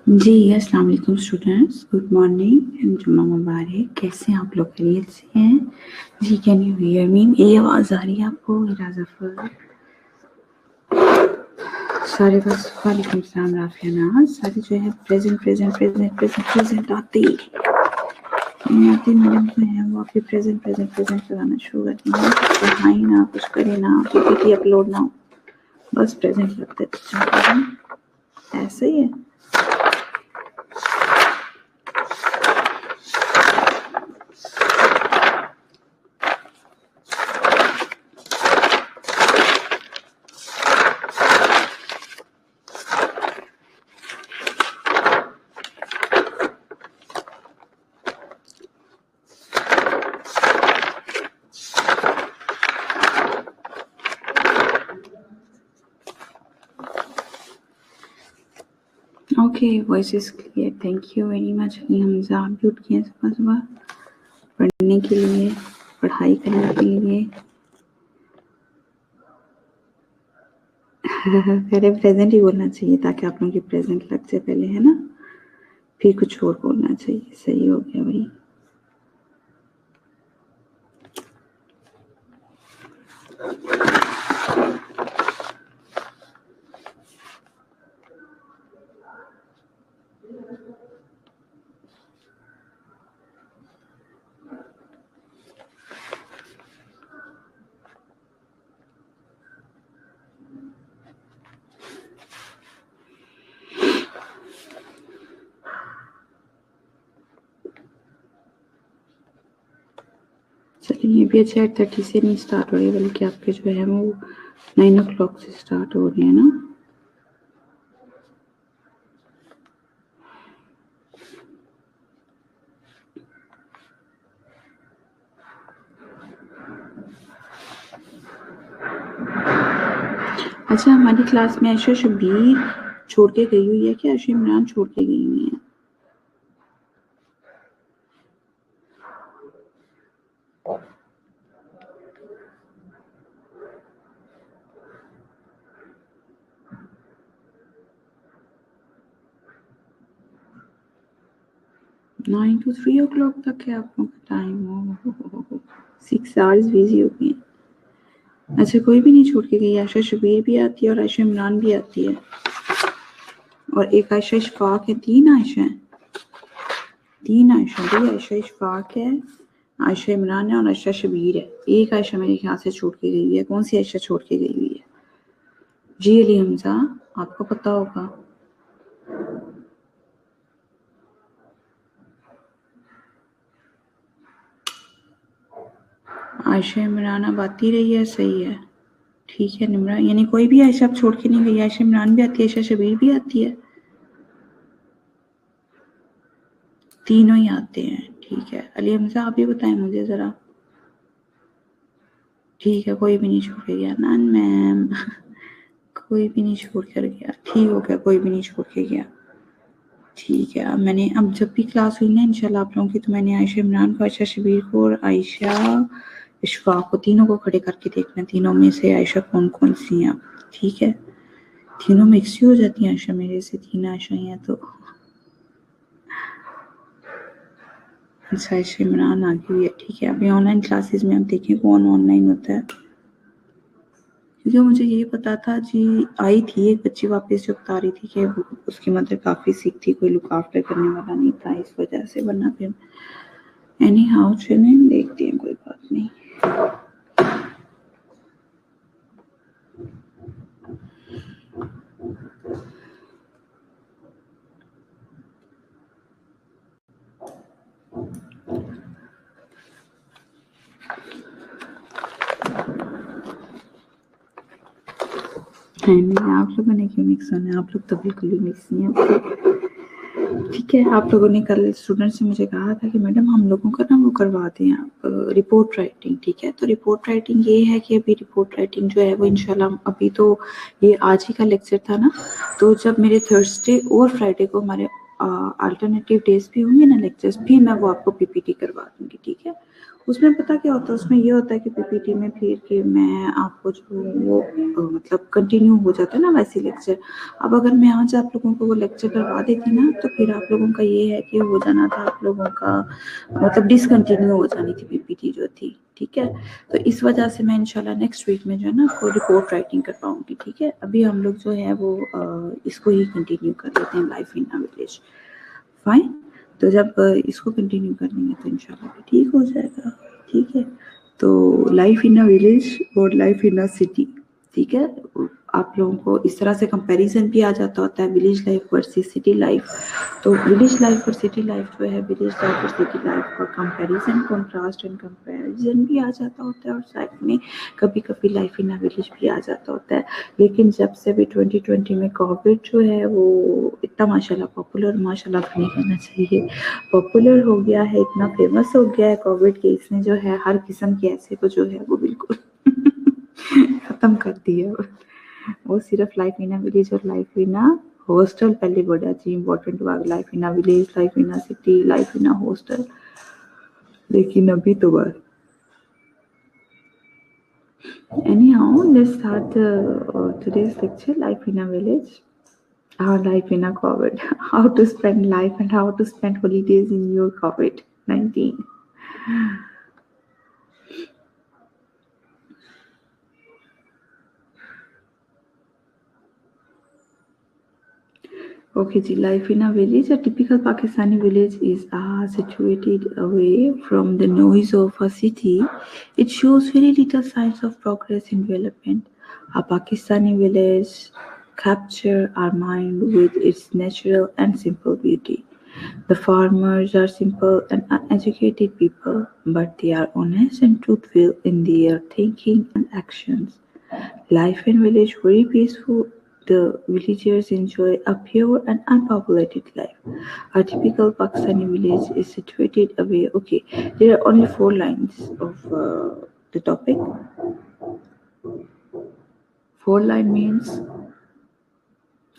जी, अस्सलाम वालेकुम students, good morning and जुम्मा मुबारक। कैसे हैं आप लोग? खैरियत से हैं? जी, कैन यू हियर मी? मेरी आवाज़ आ रही है आपको? हिरा ज़फ़र सारे बस वालेकुम सलाम राफ़िया नाज़ सारे जो है प्रेजेंट आते ही मैडम जो है वो आपके प्रेजेंट लगाना शुरू करती हैं। कुछ पढ़ाई ना, कुछ करे ना, पीपीटी अपलोड ना, बस प्रेजेंट लगते चलते हैं। ऐसा ही है। Okay, voice is clear. Thank you very much. Hamza आप उठ किए सुबह सुबह पढ़ने के लिए, पढ़ाई करने के लिए। पहले प्रेजेंट ही बोलना चाहिए ताकि आप लोगों की प्रेजेंट लग जाए पहले, है ना? फिर कुछ और बोलना चाहिए। सही हो गया भाई। चलिए, ये भी अच्छा 8:30 से नहीं स्टार्ट हो रही, बल्कि आपके जो है वो 9 o'clock से स्टार्ट हो रही है ना। अच्छा, हमारी क्लास में आयशा शबीर छोड़ के गई हुई है क्या? आयशा इमरान छोड़ के गई हुई है? नाइन टू 3 o'clock तक है आप लोगों का टाइम? हो 6 hours बिजी हो गई हैं। अच्छा, कोई भी नहीं छोड़ के गई? आयशा शबीर भी आती है और आयशा इमरान भी आती है, और एक आयशा इशफाक है। 3 आयशा हैं। 3 आयशा भी, आयशा इशफाक है, आयशा इमरान है और आयशा शबीर है। एक आयशा मेरे ख्याल से छोड़ के गई है। कौन सी आयशा छोड़ के गई हुई है? जी अली हमजा, आपको पता होगा। आयशा इमरान अब आती रही है। सही है, ठीक है निमरा, यानी कोई भी आयशा अब छोड़ के नहीं गई। आयशा इमरान भी आती है, आयशा शबीर भी आती है, तीनों ही आते हैं। ठीक है अली हमजा, आप भी बताएं मुझे जरा। ठीक है, कोई भी नहीं छोड़ के गया नान मैम। कोई भी नहीं छोड़ कर गया। ठीक हो गया, कोई भी नहीं छोड़ के गया। ठीक है, मैंने अब जब भी क्लास हुई ना इंशाल्लाह आप लोगों की, तो मैंने आयशा इमरान को, आयशा शबीर को और आयशा इशफाक को, तीनों को खड़े करके देखना, तीनों में से आयशा कौन कौन सी हैं। ठीक है, तीनों मिक्स ही हो जाती हैं आयशा मेरे से। 3 आयशा हैं तो। अच्छा, आयशा इमरान आ गई है। ठीक है, अभी ऑनलाइन क्लासेस में आप देखें कौन ऑनलाइन होता है, क्योंकि मुझे ये पता था जी। आई थी एक बच्ची वापस जो बता रही थी कि उसकी मदर काफ़ी सिक थी, कोई लुक आफ्टर करने वाला नहीं था इस वजह से, वरना फिर एनी हाउ चलें, देखते हैं, कोई बात नहीं। नहीं, आप लोगों ने क्यों मिक्स होना है? आप लोग तो बिल्कुल भी मिक्स नहीं है। ठीक है, आप लोगों ने कल स्टूडेंट से मुझे कहा था कि मैडम हम लोगों का ना वो करवाते हैं आप रिपोर्ट राइटिंग। ठीक है, तो रिपोर्ट राइटिंग ये है कि अभी रिपोर्ट राइटिंग जो है वो इंशाल्लाह, अभी तो ये आज ही का लेक्चर था ना, तो जब मेरे थर्सडे और फ्राइडे को हमारे अल्टरनेटिव डेज भी होंगे ना लेक्चर्स, भी मैं वो आपको पीपीटी करवा दूंगी। ठीक है, उसमें पता क्या होता है, उसमें ये होता है कि पीपीटी में फिर के मैं आपको जो वो मतलब कंटिन्यू हो जाता है ना वैसे लेक्चर। अब अगर मैं आज आप लोगों को वो लेक्चर करवा देती ना, तो फिर आप लोगों का ये है कि हो जाना था आप लोगों का, मतलब डिसकंटिन्यू हो जानी थी पीपीटी जो थी। ठीक है, तो इस वजह से मैं इंशाल्लाह नेक्स्ट वीक में जो है ना आपको रिपोर्ट राइटिंग कर पाऊंगी। ठीक है, अभी हम लोग जो है वो इसको ही कंटिन्यू कर लेते हैं, life in a village. Fine, तो जब इसको कंटिन्यू कर लेंगे तो इंशाल्लाह भी ठीक हो जाएगा। ठीक है, तो लाइफ इन अ विलेज और लाइफ इन अ सिटी, ठीक है, आप लोगों को इस तरह से कंपैरिजन भी आ जाता होता है, village life versus city life. तो विलेज लाइफ और सिटी लाइफ जो है, विलेज लाइफ और सिटी लाइफ का कंपैरिजन, कॉन्ट्रास्ट एंड कंपैरिजन भी आ जाता होता है, और साथ में कभी कभी लाइफ इन अ विलेज भी आ जाता होता है। लेकिन जब से भी 2020 में कोविड जो है वो इतना माशाल्लाह पॉपुलर, माशाल्लाह नहीं कहना चाहिए, पॉपुलर हो गया है, इतना फेमस हो गया है कोविड के, इसने जो है हर किस्म के ऐसे को जो है वो बिल्कुल खत्म कर दिया। वो सिर्फ लाइफ इन अ विलेज और लाइफ इन अ हॉस्टल पहले बड़ा जी इम्पोर्टेंट हुआ, life in a village, life in a city, life in a hostel, लेकिन अभी तो बस। Anyhow, let's start today's lecture, life in a village, our life in a COVID, how to spend life and how to spend holidays in your COVID-19. Okay, ji, life in a village. A typical Pakistani village is situated away from the noise of a city. It shows very little signs of progress and development. A Pakistani village captures our mind with its natural and simple beauty. The farmers are simple and uneducated people, but they are honest and truthful in their thinking and actions. Life in village very peaceful. The villagers enjoy a pure and unpopulated life. A typical Pakistani village is situated away. Okay, there are only 4 lines of the topic. 4 line means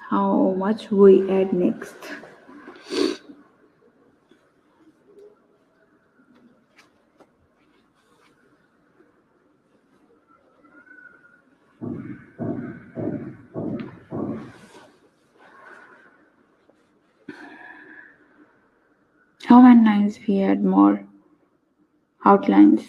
how much we add next. How many lines we add more outlines?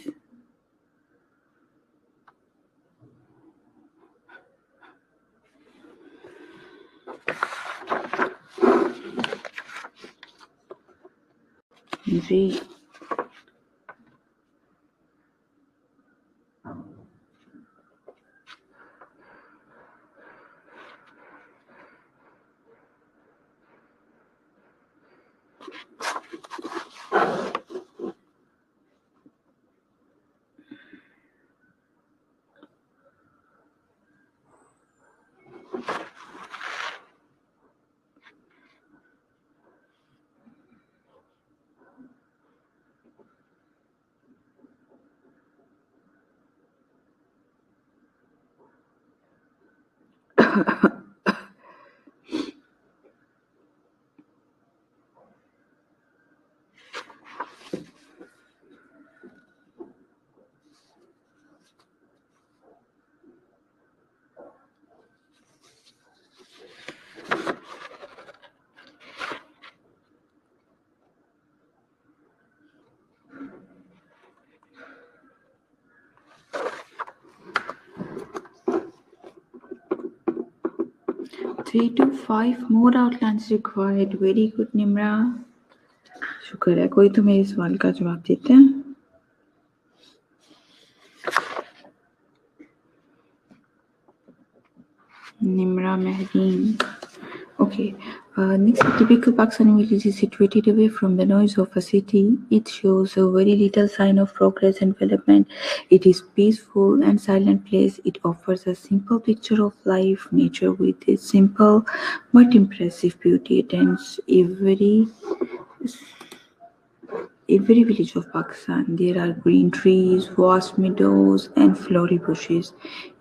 Ji, Three to five more outlines required. Very good, Nimra. शुक्र है कोई तो मेरे सवाल का जवाब देते हैं। Nimra Mehdeen. Okay. Next, a typical Pakistani village is situated away from the noise of a city. It shows a very little sign of progress and development. It is peaceful and silent place. It offers a simple picture of life, nature with its simple but impressive beauty. It ends every village of Pakistan, there are green trees, vast meadows, and flowery bushes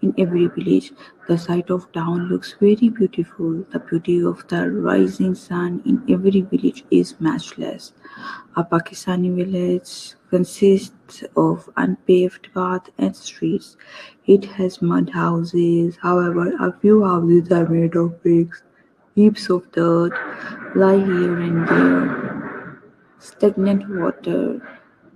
in every village. The sight of town looks very beautiful. The beauty of the rising sun in every village is matchless. A Pakistani village consists of unpaved paths and streets. It has mud houses, however, a few houses are made of bricks. Heaps of dirt lie here and there. Stagnant water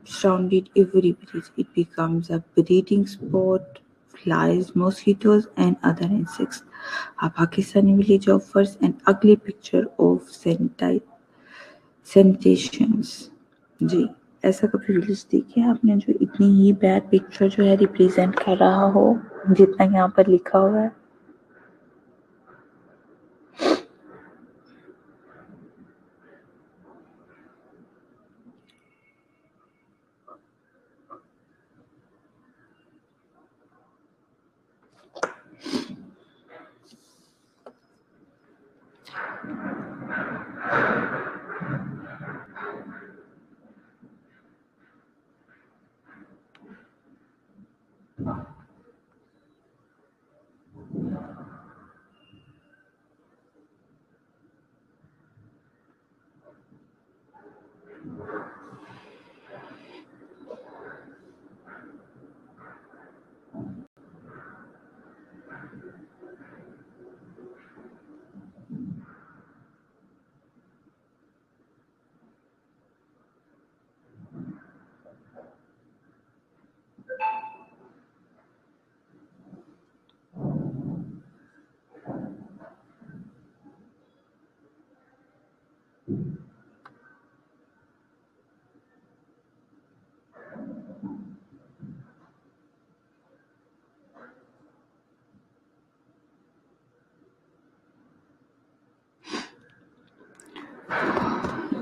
surrounded every village. It becomes a breeding spot flies, mosquitoes, and other insects. A Pakistani village offers an ugly picture of सैनिटेशंस जी ऐसा कभी village देखी है आपने जो इतनी ही bad picture जो है represent कर रहा हो जितना यहाँ पर लिखा हुआ है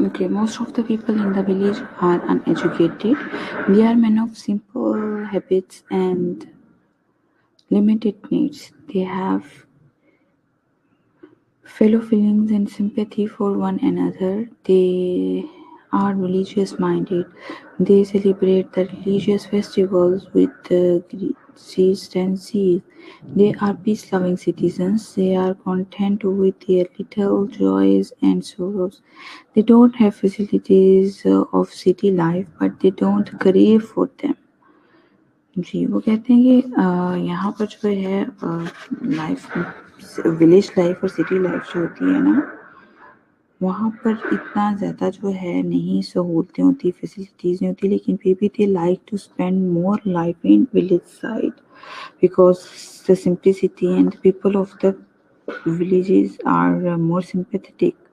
Okay, most of the people in the village are uneducated. They are men of simple habits and limited needs. They have fellow feelings and sympathy for one another. They are religious minded. They celebrate the religious festivals with zest and zeal. They are peace loving citizens. They are content with their little joys and sorrows. They don't have facilities of city life, but they don't crave for them. जी, वो कहते हैं कि यहाँ पर जो है life village life और city life जो होती है ना वहाँ पर इतना ज़्यादा जो है नहीं सहूलतें होती फैसिलिटीज़ नहीं होती लेकिन फिर भी they like to spend more life in village side because the simplicity and the people of the villages are more sympathetic.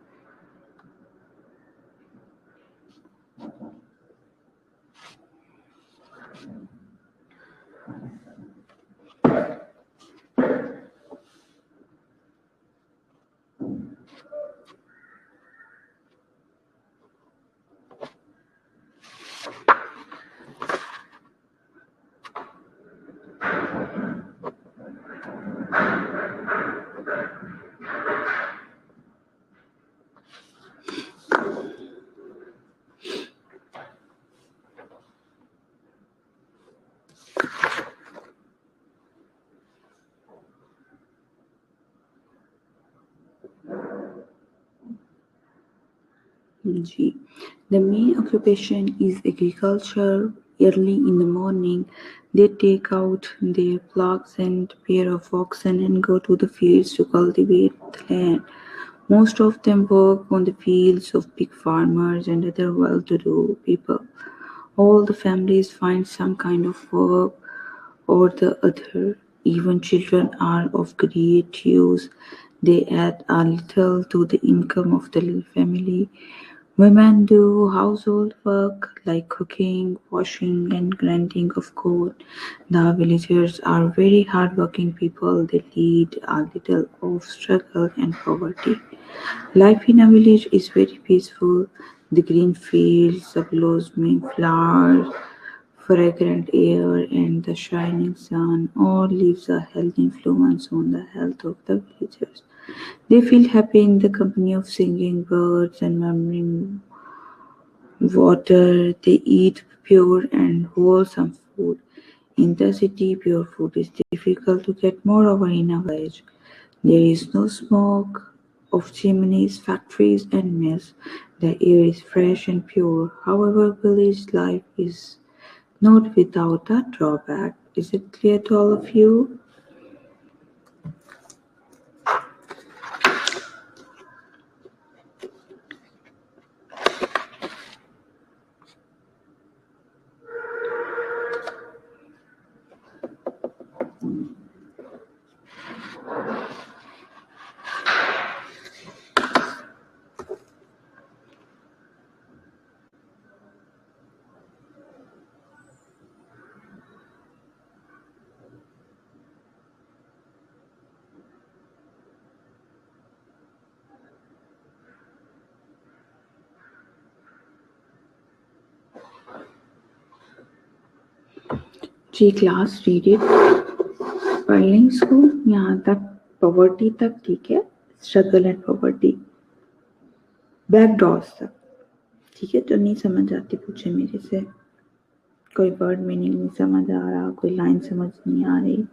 The main occupation is agriculture. Early in the morning, they take out their ploughs and pair of oxen and go to the fields to cultivate the land. Most of them work on the fields of big farmers and other well-to-do people. All the families find some kind of work or the other. Even children are of great use. They add a little to the income of the family. Women do household work like cooking, washing, and grinding of corn. The villagers are very hardworking people. They lead a little of struggle and poverty. Life in a village is very peaceful. The green fields, the blossoming flowers, fragrant air, and the shining sun all leaves a healthy influence on the health of the villagers. They feel happy in the company of singing birds and murmuring water. They eat pure and wholesome food. In the city, pure food is difficult to get moreover in a village. There is no smoke of chimneys, factories, and mills. The air is fresh and pure. However, village life is not without a drawback. Is it clear to all of you? जी class read it पढ़ लें इसको यहाँ तक poverty तक ठीक है struggle and poverty बैकडॉर्स तक ठीक है जो नहीं समझ आती पूछे मेरे से कोई वर्ड मीनिंग नहीं समझ आ रहा कोई लाइन समझ नहीं आ रही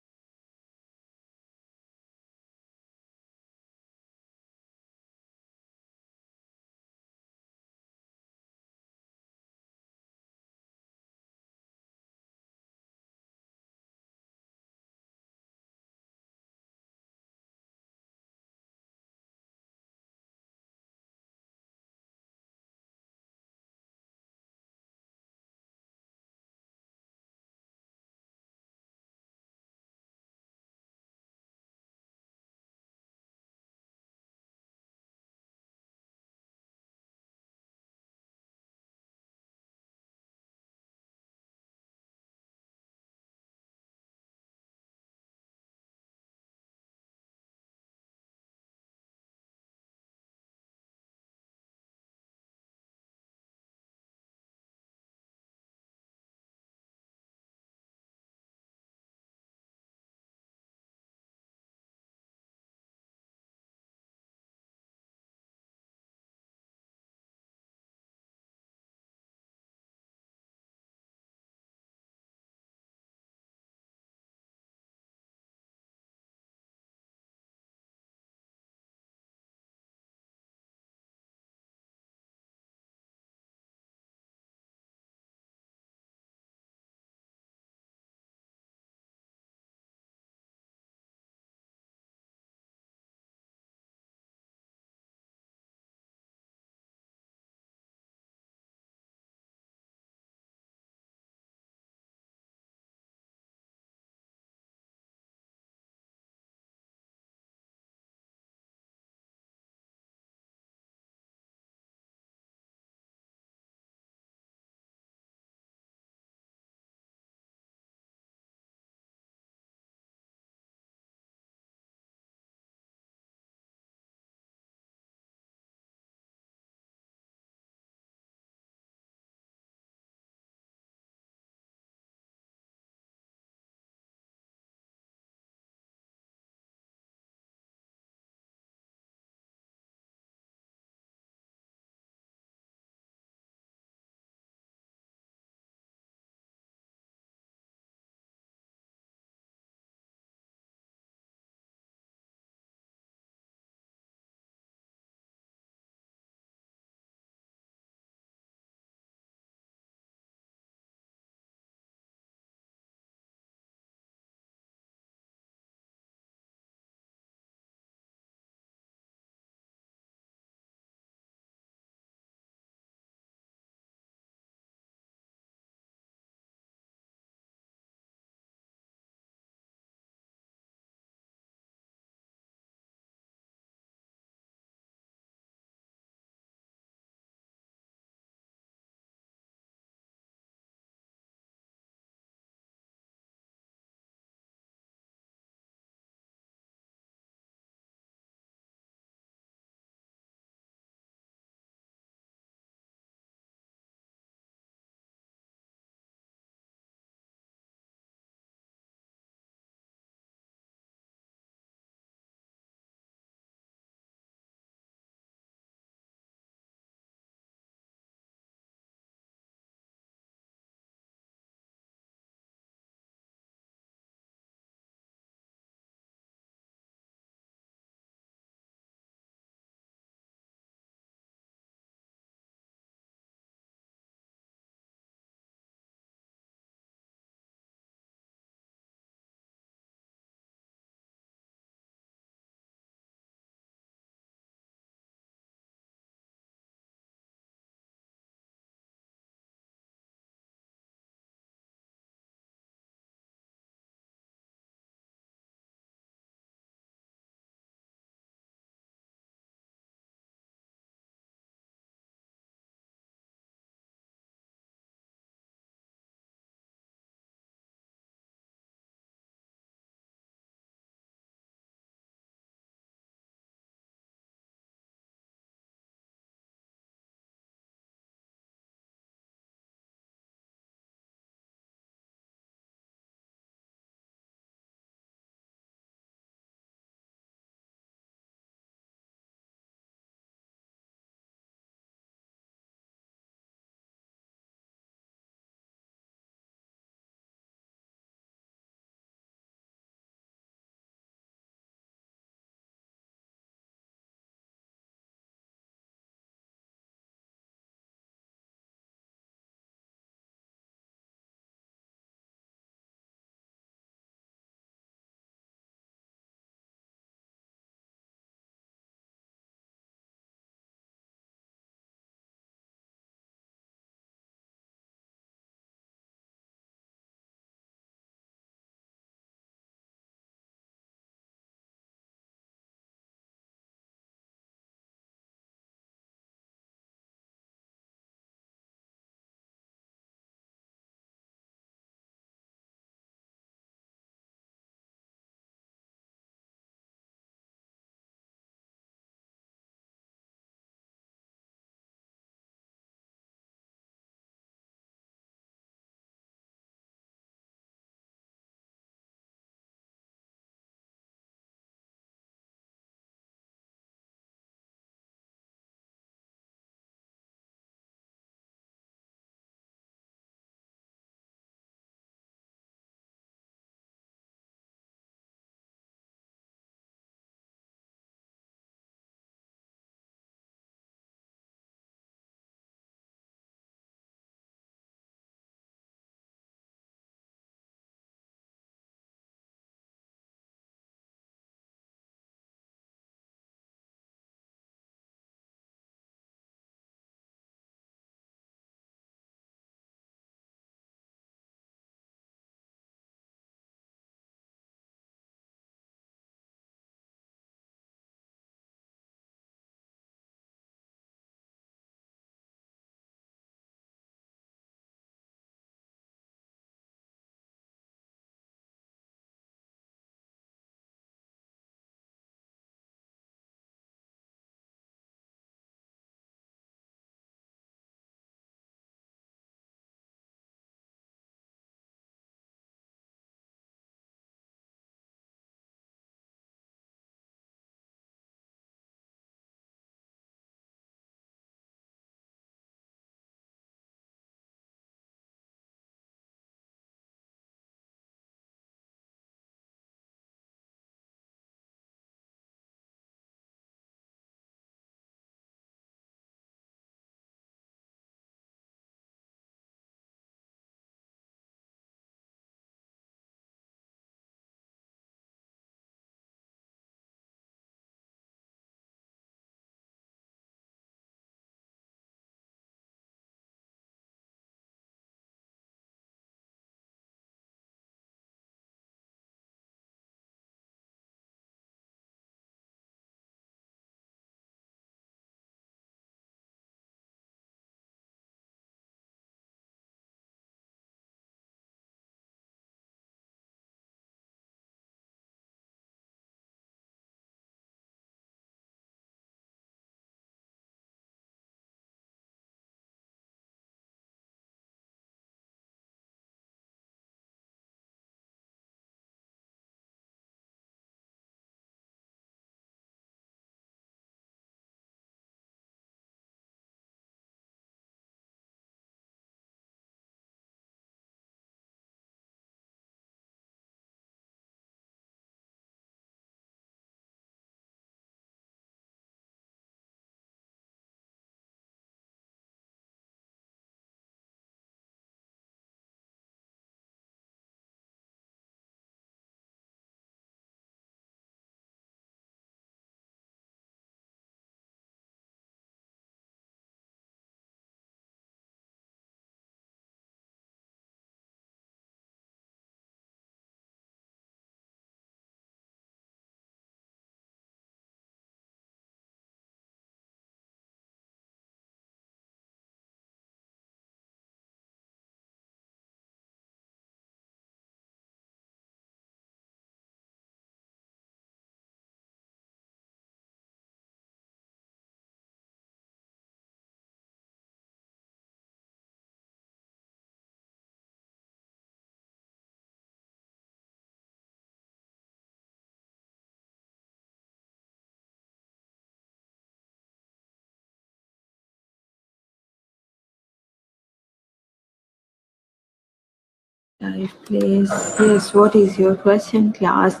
Life place. Yes, what is your question, class?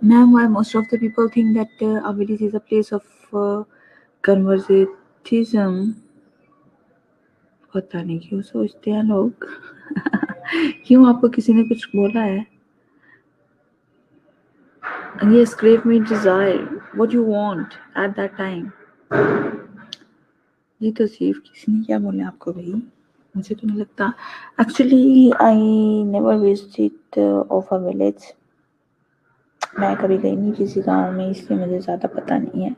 Ma'am, why most of the people think that a village is a place of conservatism? पता नहीं क्यों सोचते हैं लोग. क्यों आपको किसी ने कुछ बोला है? Yes, crave me desire. What you want at that time. ये तो सिर्फ किसी ने क्या बोला आपको भाई? मुझे तो नहीं लगता. Actually, I never visited of a village. मैं कभी गई नहीं किसी गांव में, इसलिए मुझे ज़्यादा पता नहीं है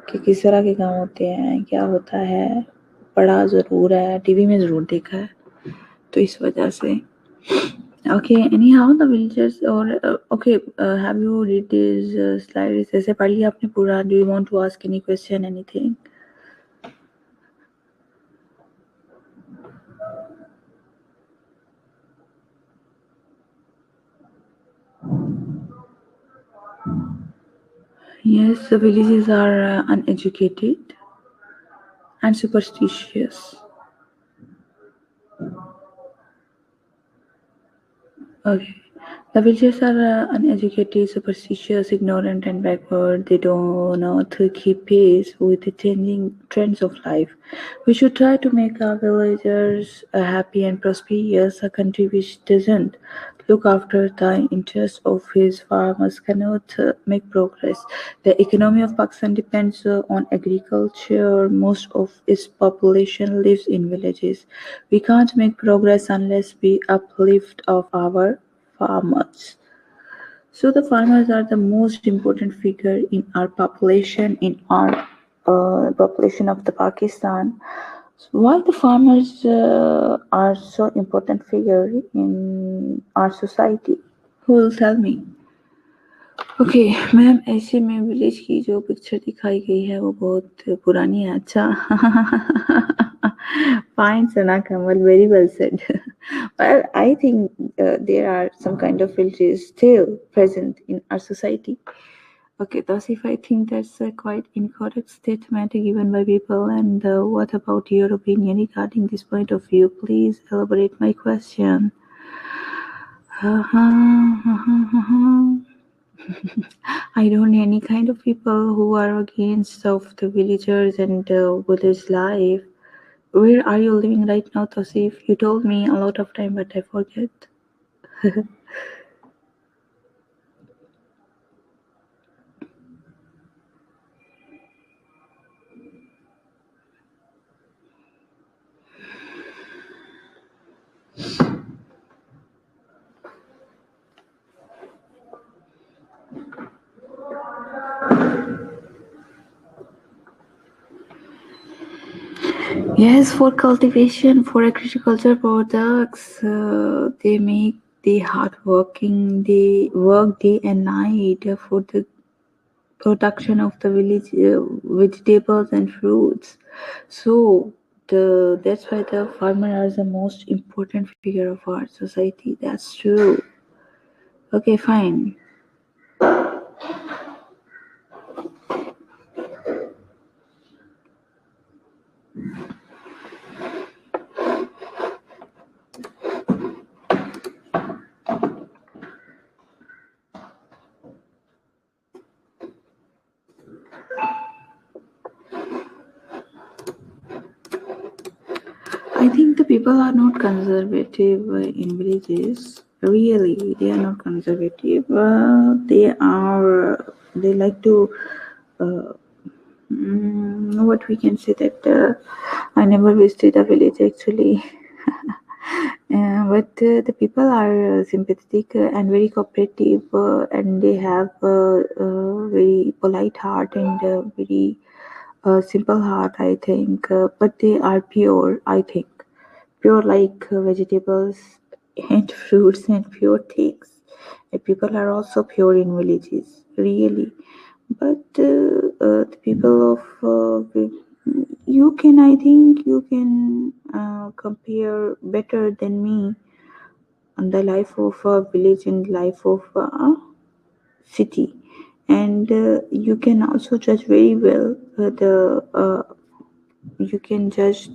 कि किस तरह के गांव होते हैं, क्या होता है. पढ़ा ज़रूर है, टीवी में ज़रूर देखा है, तो इस वजह से. Okay, anyhow, the villagers or okay, have you read this slide? ऐसे पढ़ लिया आपने पूरा? Do you want to ask any question, anything? Yes, the villages are uneducated and superstitious. Okay. The villagers are uneducated, superstitious, ignorant, and backward. They do not keep pace with the changing trends of life. We should try to make our villagers happy and prosperous. A country which doesn't look after the interests of his farmers cannot make progress. The economy of Pakistan depends on agriculture. Most of its population lives in villages. We can't make progress unless we uplift of our farmers. So the farmers are the most important figure in our population, in our population of the Pakistan. So why the farmers are so important figure in our society? Who will tell me? Okay ma'am, ऐसे में village की जो picture दिखाई गई है वो बहुत पुरानी है. अच्छा. Fine, Sana Kamal, very well said. Well, I think there are some kind of villages still present in our society. Okay, thus if I think that's a quite incorrect statement given by people, and what about your opinion regarding this point of view? Please elaborate my question. I don't know any kind of people who are against of the villagers and village life. Where are you living right now, Tosif? You told me a lot of time, but I forget. Yes, for cultivation, for agriculture products, they make the hard working, they work day and night for the production of the village vegetables and fruits. So that's why the farmer is the most important figure of our society. That's true. Okay, fine. I think the people are not conservative in villages. Really, they are not conservative. They like to. What we can say that I never visited a village actually. But the people are sympathetic and very cooperative, and they have very polite heart and very simple heart, I think. But they are pure, I think, pure like vegetables and fruits and pure things. And people are also pure in villages, really. But the people of you can, I think, you can compare better than me on the life of a village and life of a city, and you can also judge very well the you can judge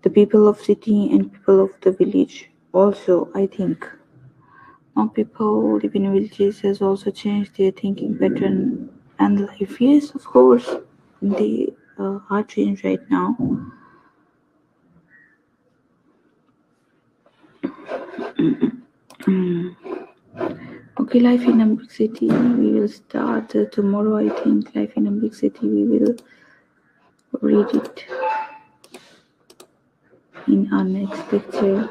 the people of city and people of the village Also, I think now people live in villages has also changed their thinking pattern and life. Yes, of course, they are changed right now. Okay, life in a big city. We will start tomorrow. I think life in a big city. We will read it in our next lecture.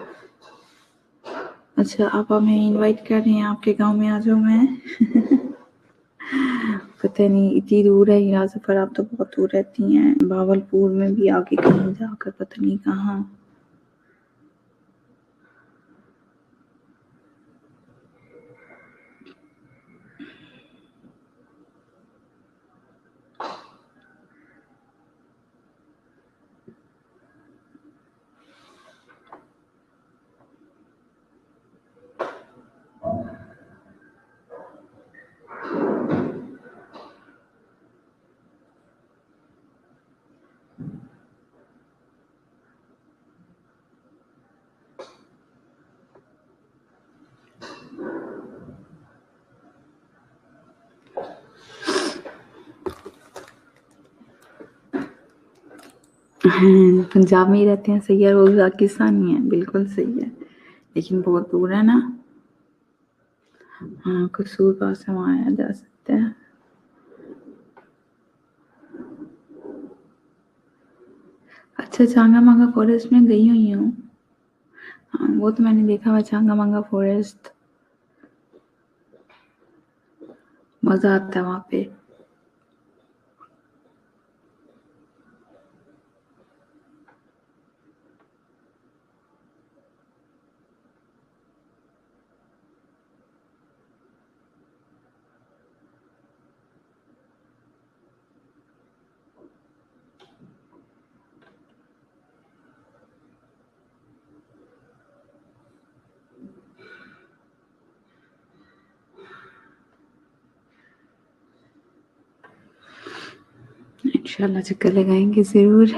अच्छा, आप हमें invite कर रहे हैं आपके गांव में आ जाओ मैं पता नहीं इतनी दूर है यहाँ से, पर आप तो बहुत दूर रहती हैं, भावलपुर में भी आगे कहीं जाकर पता नहीं कहाँ। पंजाब में ही रहते हैं, सही है, वो पाकिस्तानी है, बिल्कुल सही है, लेकिन बहुत दूर है ना। हाँ, कसूर पास से वहाँ आया जा सकता है। अच्छा, चांगा मांगा फॉरेस्ट में गई हुई हूँ। हाँ, वो तो मैंने देखा हुआ, चांगा मांगा फॉरेस्ट मजा आता है वहाँ पे। इंशाल्लाह चक्कर लगाएंगे जरूर।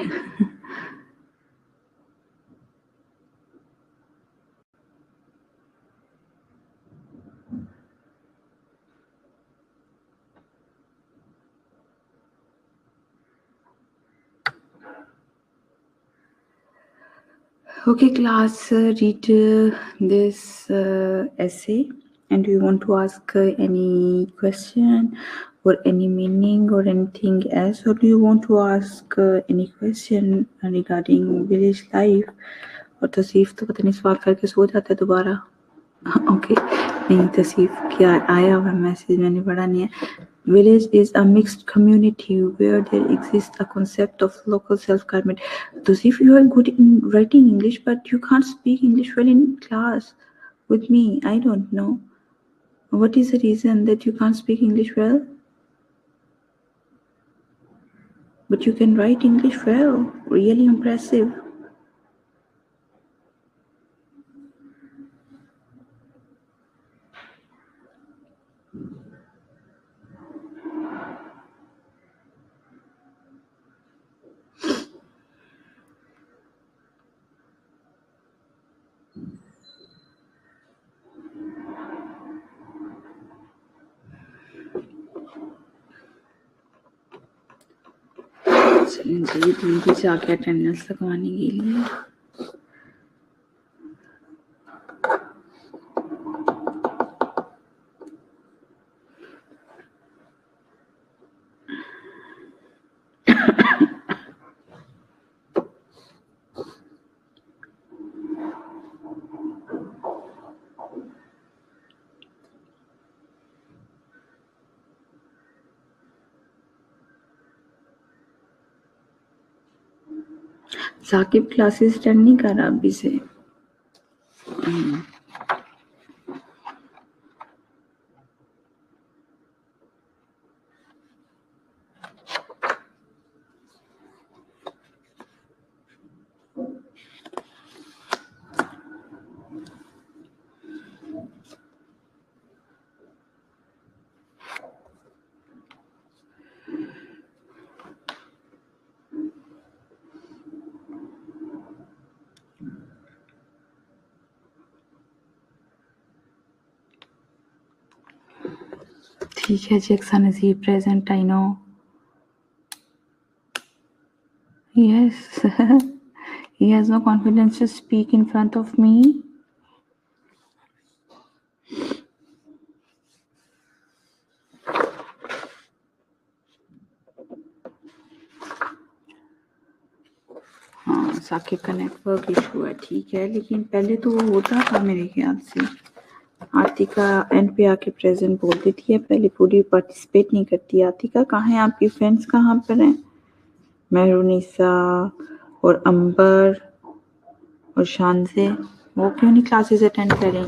Okay, class, read this essay, and do you want to ask any question or any meaning or anything else, or do you want to ask any question regarding village life? और तसीफ तो पता नहीं सवाल करके सो जाता है दोबारा। ओके, नहीं तसीफ क्या आया हुआ मैसेज मैंने पढ़ा नहीं है। Village is a mixed community where there exists a concept of local self-government. So if you are good in writing English, but you can't speak English well in class with me, I don't know. What is the reason that you can't speak English well? But you can write English well. Really impressive. चलें जी, दूर जाके attendance लगवाने के लिए। Saqib classes attend नहीं कर रहा अभी से। ठीक है जी, Aqsa Najeeb present, I know. Yes he has no confidence to speak in front of me. हाँ, साकिब का नेटवर्क इशू है, ठीक है, लेकिन पहले तो वो होता था मेरे ख्याल से। आतिका एंड पे आके प्रेजेंट बोल देती है, पहले पूरी पार्टिसिपेट नहीं करती। आतिका कहाँ है, आपकी फ्रेंड्स कहाँ पर हैं? मेहरुनिसा और अंबर और शानसे, वो क्यों नहीं क्लासेस अटेंड करें?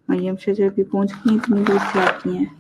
मरियम शजर भी पहुंच गई, इतनी दूर से आती हैं।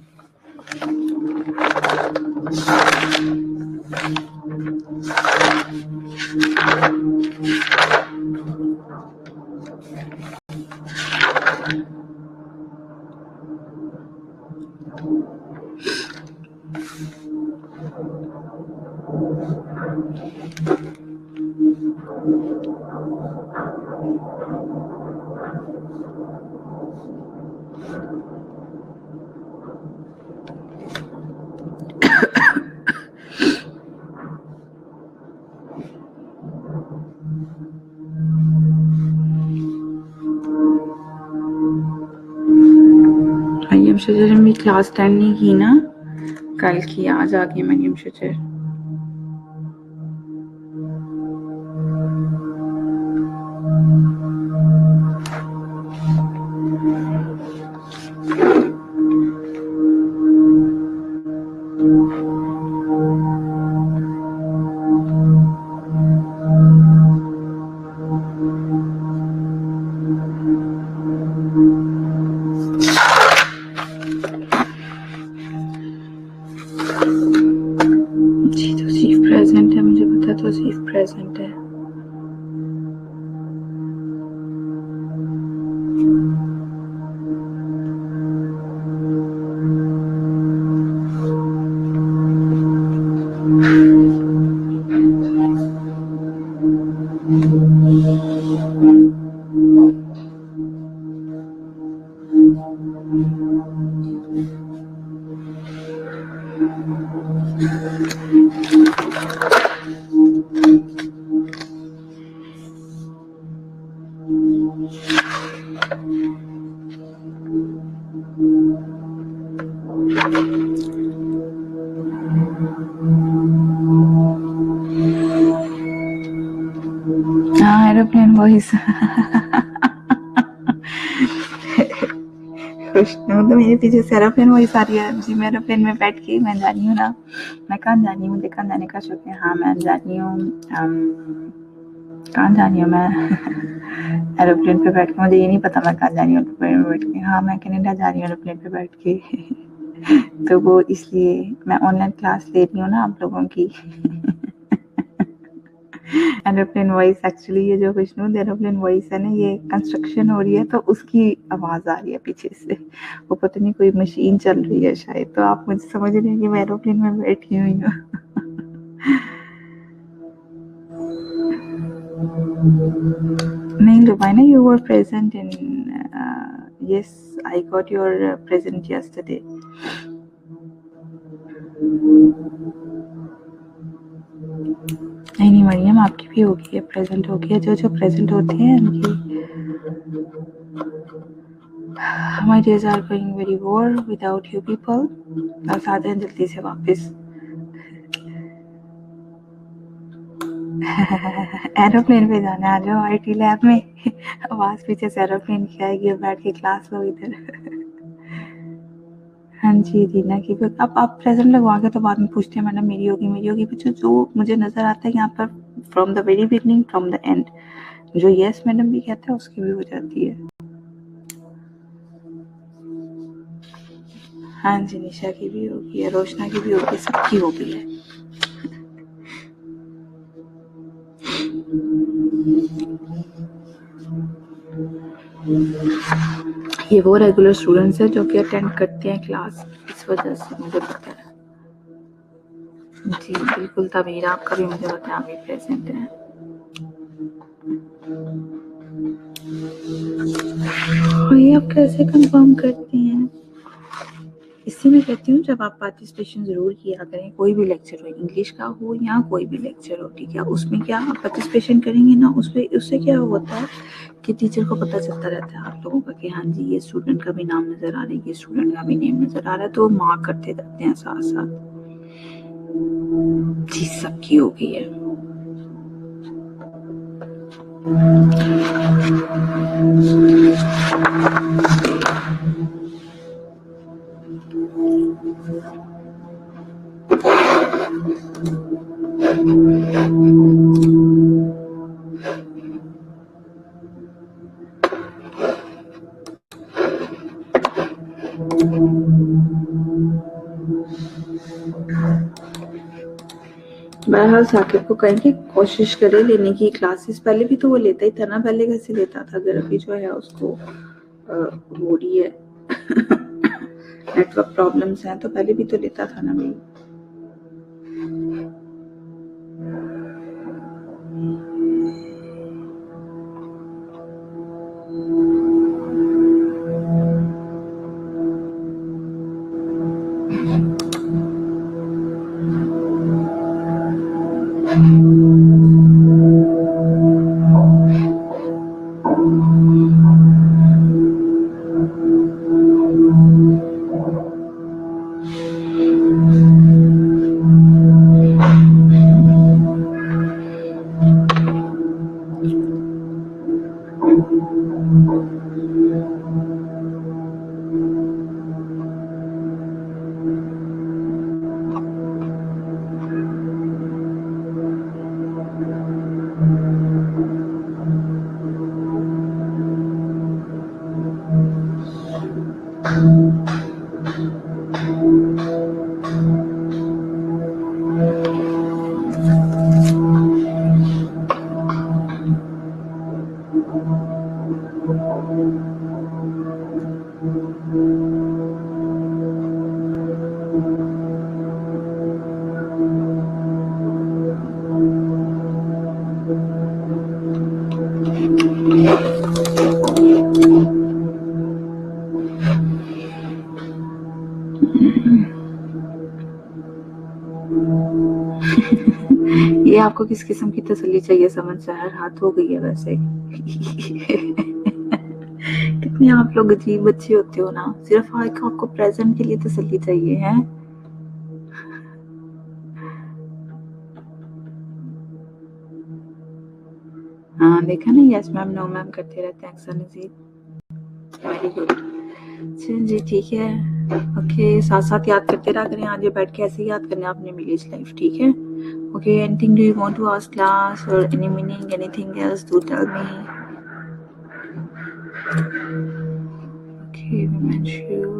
मरियम शजर ने भी क्लास अटेंड नहीं की ना, कल की, आज आ गई मरियम शजर। जी तौसीफ प्रेजेंट है, मुझे पता तौसीफ प्रेजेंट है। हाँ, एरोप्लेन वॉइस खुशनूर तो मेरे पीछे से एरोप्लेन वॉइस आ रही है जी। मैं एरोप्लेन में बैठ के मैं जा रही हूँ ना, मैं कहाँ जा रही हूँ, मुझे कहाँ जाने का शौक है। हाँ, मैं जा रही हूँ, कहाँ जा रही हूँ मैं एरोप्लेन पे बैठ के, मुझे ये नहीं पता मैं कहाँ जा रही हूँ एरोप्लेन पे बैठ के। हाँ, मैं कनाडा जा रही हूँ एरोप्लेन पे बैठ के तो वो इसलिए मैं ऑनलाइन क्लास ले रही हूँ ना आप लोगों की एरोप्लेन वॉइस एक्चुअली ये जो विष्णु एरोप्लेन वॉइस है ना, ये कंस्ट्रक्शन हो रही है तो उसकी आवाज आ रही है पीछे से, वो पता नहीं कोई मशीन चल रही है शायद, तो आप मुझे समझ रहे हैं कि मैं एरोप्लेन में बैठी हुई हूँ नहीं Rubaina, you were present in yes, I got your present yesterday. नहीं मरियम, आपकी भी होगी है, प्रेजेंट होगी है, जो प्रेजेंट होते हैं उनकी। My days are going very well without you people. बस आते हैं जल्दी से वापस एरोप्लेन पे जाना, आ जाओ IT लैब में आवाज पीछे से एरोप्लेन की आएगी, बैठ के क्लास लो इधर हाँ जी रीना की, अब आप प्रेजेंट लगवा के तो बाद में पूछते हैं मैडम मेरी होगी, बच्चों जो मुझे नजर आता है यहाँ पर from the very beginning from the end, जो यस मैडम भी कहते हैं उसकी भी हो जाती है। हाँ जी, निशा की भी होगी है, रोशना की भी होगी, सबकी होगी है। ये वो रेगुलर स्टूडेंट्स हैं जो कि अटेंड करते हैं क्लास, इस वजह से मुझे पता है जी बिल्कुल। तबीर आपका भी मुझे पता है, आप भी प्रेजेंट हैं। ये आप कैसे कंफर्म करती हैं? इससे इसलिए मैं कहती हूँ जब आप पार्टिसिपेशन ज़रूर किया करें, कोई भी लेक्चर हो, इंग्लिश का हो या कोई भी लेक्चर हो, ठीक है, उसमें क्या आप पार्टिसिपेशन करेंगे ना, उससे क्या होता है कि टीचर को पता चलता रहता है आप लोगों का कि हाँ जी ये स्टूडेंट का भी नाम नज़र आ रहा है, ये स्टूडेंट का भी नेम नज़र आ रहा है, तो मार्क करते रहते हैं साथ साथ। चीज़ सबकी हो गई है। बहरहाल साकिब को कहेंगे कोशिश करे लेने की क्लासेस, पहले भी तो वो लेता ही था ना, पहले कैसे लेता था, अगर अभी जो है उसको हो रही है नेटवर्क प्रॉब्लम्स हैं, तो पहले भी तो लेता था ना भाई। ये आपको किस किस्म की तसल्ली चाहिए, समझ सहर हाथ हो गई है वैसे। कितने आप लोग अजीब बच्चे होते हो ना, सिर्फ आपको प्रेजेंट के लिए तसल्ली चाहिए है। हाँ देखा ना, यस मैम नो मैम करते रहते हैं अक्सर नजीर। वेरी गुड, चलिए जी ठीक है, ओके, साथ साथ याद करते रहा करें, आज बैठ के ऐसे याद करना आपने विलेज लाइफ, ठीक है। Okay, anything do you want to ask class और any meaning anything else, do tell me. Okay, women shoes.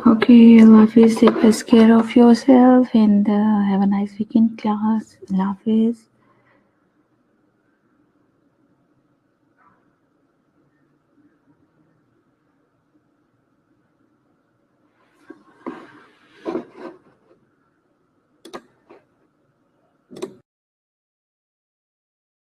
Okay, Allah Hafiz, take best care of yourself and have a nice weekend class. Allah Hafiz.